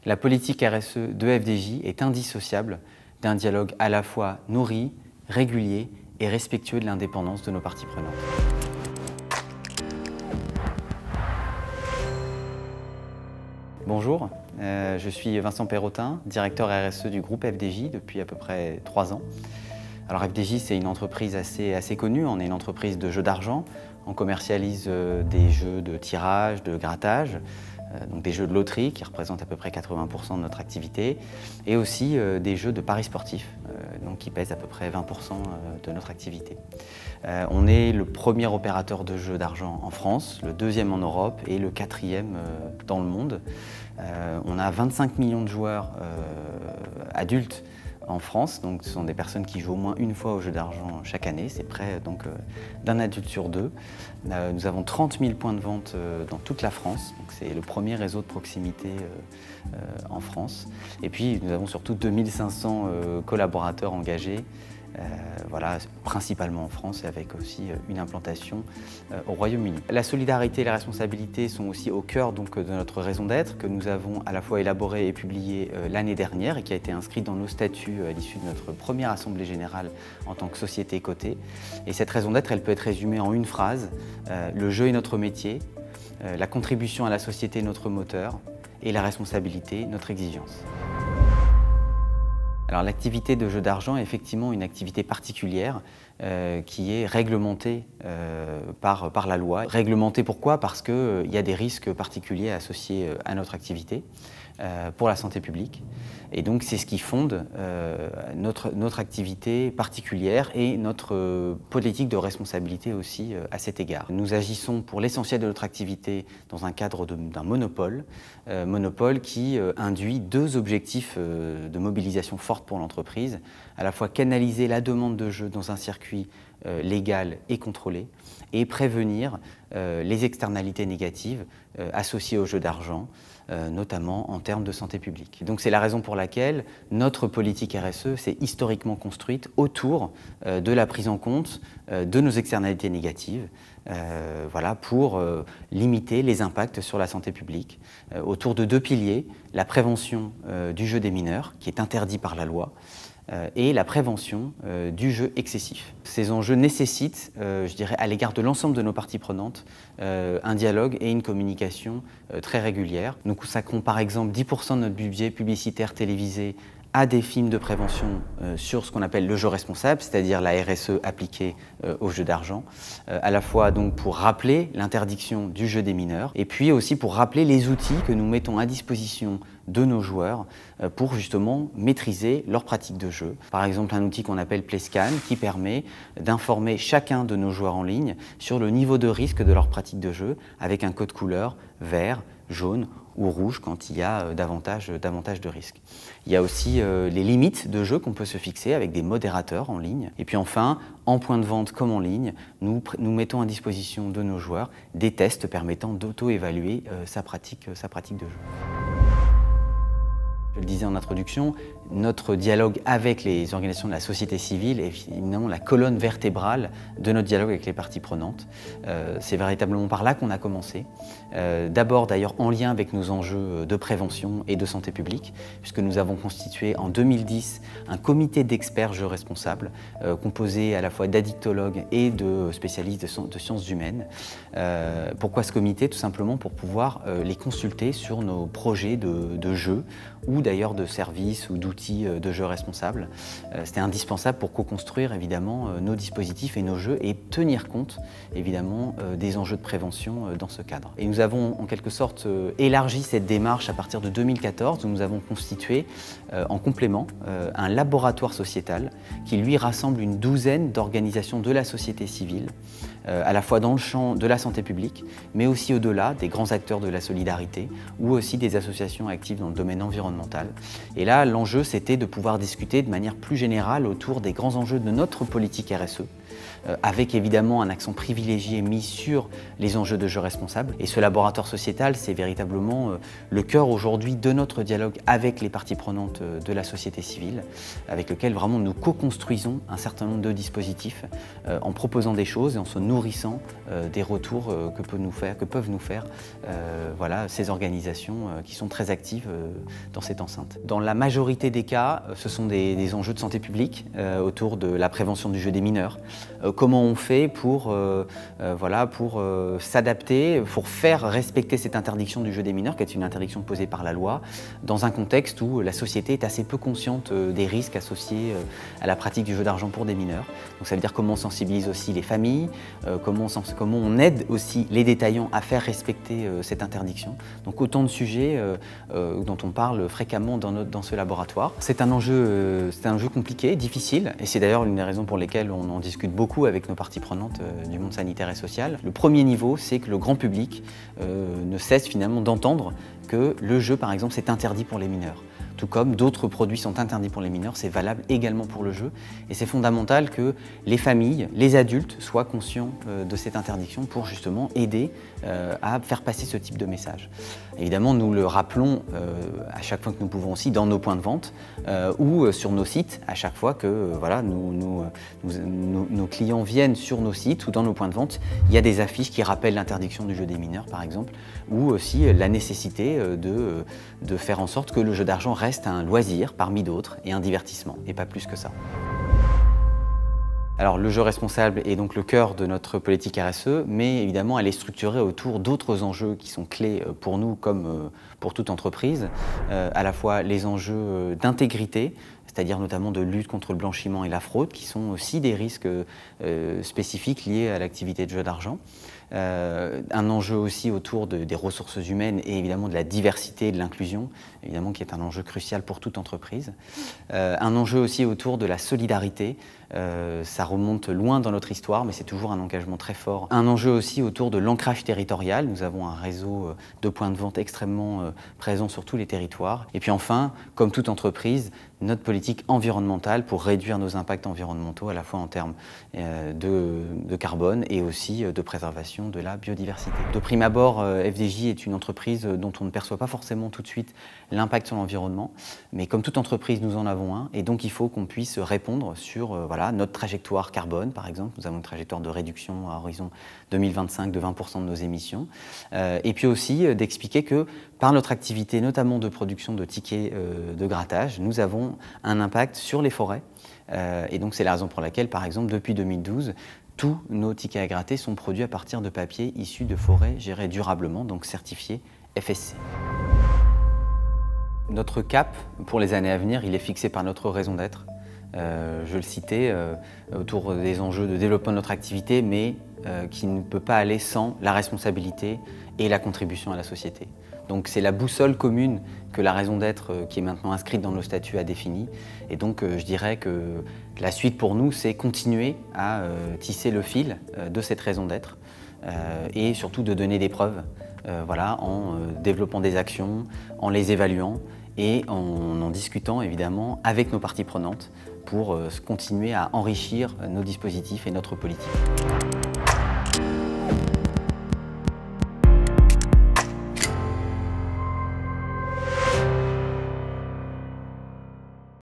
La politique RSE de FDJ est indissociable d'un dialogue à la fois nourri, régulier et respectueux de l'indépendance de nos parties prenantes. Bonjour, je suis Vincent Perrotin, directeur RSE du groupe FDJ depuis à peu près 3 ans. Alors FDJ, c'est une entreprise assez connue, on est une entreprise de jeux d'argent. On commercialise des jeux de tirage, de grattage, donc des jeux de loterie qui représentent à peu près 80% de notre activité, et aussi des jeux de paris sportifs, donc qui pèsent à peu près 20% de notre activité. On est le premier opérateur de jeux d'argent en France, le 2e en Europe et le 4e dans le monde. On a 25 millions de joueurs adultes en France, donc ce sont des personnes qui jouent au moins une fois au jeu d'argent chaque année, c'est près donc d'un adulte sur 2. Nous avons 30 000 points de vente dans toute la France, donc c'est le premier réseau de proximité en France. Et puis nous avons surtout 2500 collaborateurs engagés, voilà, principalement en France et avec aussi une implantation au Royaume-Uni. La solidarité et la responsabilité sont aussi au cœur donc, de notre raison d'être que nous avons à la fois élaborée et publiée l'année dernière et qui a été inscrite dans nos statuts à l'issue de notre première assemblée générale en tant que société cotée. Et cette raison d'être, elle peut être résumée en une phrase, le jeu est notre métier, la contribution à la société notre moteur et la responsabilité notre exigence. Alors l'activité de jeu d'argent est effectivement une activité particulière qui est réglementée par la loi. Réglementée pourquoi? Parce qu'il y a des risques particuliers associés à notre activité pour la santé publique. Et donc c'est ce qui fonde notre activité particulière et notre politique de responsabilité aussi à cet égard. Nous agissons pour l'essentiel de notre activité dans un cadre d'un monopole, monopole qui induit 2 objectifs de mobilisation forte pour l'entreprise, à la fois canaliser la demande de jeu dans un circuit légal et contrôlé et prévenir les externalités négatives associées au jeu d'argent, notamment en termes de santé publique. Donc c'est la raison pour laquelle notre politique RSE s'est historiquement construite autour de la prise en compte de nos externalités négatives, voilà, pour limiter les impacts sur la santé publique, autour de 2 piliers, la prévention du jeu des mineurs, qui est interdit par la loi, et la prévention du jeu excessif. Ces enjeux nécessitent, je dirais, à l'égard de l'ensemble de nos parties prenantes, un dialogue et une communication très régulière. Nous consacrons par exemple 10% de notre budget publicitaire télévisé à des films de prévention sur ce qu'on appelle le jeu responsable, c'est-à-dire la RSE appliquée au jeu d'argent, à la fois donc pour rappeler l'interdiction du jeu des mineurs et puis aussi pour rappeler les outils que nous mettons à disposition de nos joueurs pour justement maîtriser leurs pratiques de jeu. Par exemple, un outil qu'on appelle PlayScan qui permet d'informer chacun de nos joueurs en ligne sur le niveau de risque de leur pratique de jeu avec un code couleur vert, jaune ou rouge quand il y a davantage de risques. Il y a aussi les limites de jeu qu'on peut se fixer avec des modérateurs en ligne. Et puis enfin, en point de vente comme en ligne, nous mettons à disposition de nos joueurs des tests permettant d'auto-évaluer sa pratique de jeu. Je le disais en introduction, notre dialogue avec les organisations de la société civile est évidemment la colonne vertébrale de notre dialogue avec les parties prenantes. C'est véritablement par là qu'on a commencé. D'abord d'ailleurs en lien avec nos enjeux de prévention et de santé publique, puisque nous avons constitué en 2010 un comité d'experts jeux responsables, composé à la fois d'addictologues et de spécialistes de sciences humaines. Pourquoi ce comité? Tout simplement pour pouvoir les consulter sur nos projets de jeux ou d'ailleurs de services ou d'outils de jeux responsables. C'était indispensable pour co-construire évidemment nos dispositifs et nos jeux et tenir compte évidemment des enjeux de prévention dans ce cadre. Et nous avons en quelque sorte élargi cette démarche à partir de 2014 où nous avons constitué en complément un laboratoire sociétal qui lui rassemble une 12aine d'organisations de la société civile à la fois dans le champ de la santé publique, mais aussi au-delà des grands acteurs de la solidarité ou aussi des associations actives dans le domaine environnemental. environnementale. Et là, l'enjeu, c'était de pouvoir discuter de manière plus générale autour des grands enjeux de notre politique RSE, avec évidemment un accent privilégié mis sur les enjeux de jeu responsable. Et ce laboratoire sociétal, c'est véritablement le cœur aujourd'hui de notre dialogue avec les parties prenantes de la société civile, avec lequel vraiment nous co-construisons un certain nombre de dispositifs en proposant des choses et en se nourrissant des retours que peuvent nous faire voilà, ces organisations qui sont très actives dans cette enceinte. Dans la majorité des cas, ce sont des enjeux de santé publique autour de la prévention du jeu des mineurs. Comment on fait pour s'adapter, pour faire respecter cette interdiction du jeu des mineurs, qui est une interdiction posée par la loi, dans un contexte où la société est assez peu consciente des risques associés à la pratique du jeu d'argent pour des mineurs. Donc ça veut dire comment on sensibilise aussi les familles, comment on aide aussi les détaillants à faire respecter cette interdiction. Donc autant de sujets dont on parle fréquemment dans ce laboratoire. C'est un enjeu compliqué, difficile, et c'est d'ailleurs l'une des raisons pour lesquelles on en discute beaucoup avec nos parties prenantes du monde sanitaire et social. Le premier niveau, c'est que le grand public ne cesse finalement d'entendre que le jeu, par exemple, c'est interdit pour les mineurs. Tout comme d'autres produits sont interdits pour les mineurs, c'est valable également pour le jeu. Et c'est fondamental que les familles, les adultes soient conscients de cette interdiction pour justement aider à faire passer ce type de message. Évidemment, nous le rappelons à chaque fois que nous pouvons aussi dans nos points de vente ou sur nos sites, à chaque fois que voilà, nos clients viennent sur nos sites ou dans nos points de vente, il y a des affiches qui rappellent l'interdiction du jeu des mineurs, par exemple, ou aussi la nécessité de faire en sorte que le jeu d'argent reste un loisir parmi d'autres et un divertissement, et pas plus que ça. Alors le jeu responsable est donc le cœur de notre politique RSE, mais évidemment elle est structurée autour d'autres enjeux qui sont clés pour nous comme pour toute entreprise, à la fois les enjeux d'intégrité, c'est-à-dire notamment de lutte contre le blanchiment et la fraude, qui sont aussi des risques spécifiques liés à l'activité de jeu d'argent. Un enjeu aussi autour des ressources humaines et évidemment de la diversité et de l'inclusion, évidemment qui est un enjeu crucial pour toute entreprise. Un enjeu aussi autour de la solidarité, ça remonte loin dans notre histoire, mais c'est toujours un engagement très fort. Un enjeu aussi autour de l'ancrage territorial, nous avons un réseau de points de vente extrêmement présent sur tous les territoires. Et puis enfin, comme toute entreprise, notre politique environnementale pour réduire nos impacts environnementaux à la fois en termes de carbone et aussi de préservation de la biodiversité. De prime abord, FDJ est une entreprise dont on ne perçoit pas forcément tout de suite l'impact sur l'environnement, mais comme toute entreprise, nous en avons un, et donc il faut qu'on puisse répondre sur voilà, notre trajectoire carbone, par exemple. Nous avons une trajectoire de réduction à horizon 2025 de 20% de nos émissions, et puis aussi d'expliquer que par notre activité, notamment de production de tickets de grattage, nous avons un impact sur les forêts, et donc c'est la raison pour laquelle, par exemple, depuis 2012, tous nos tickets à gratter sont produits à partir de papier issus de forêts gérées durablement, donc certifiés FSC. Notre cap pour les années à venir, il est fixé par notre raison d'être. Je le citais, autour des enjeux de développement de notre activité, mais qui ne peut pas aller sans la responsabilité et la contribution à la société. Donc c'est la boussole commune que la raison d'être qui est maintenant inscrite dans nos statuts a définie. Et donc je dirais que la suite pour nous, c'est continuer à tisser le fil de cette raison d'être et surtout de donner des preuves voilà, en développant des actions, en les évaluant et en discutant évidemment avec nos parties prenantes pour continuer à enrichir nos dispositifs et notre politique.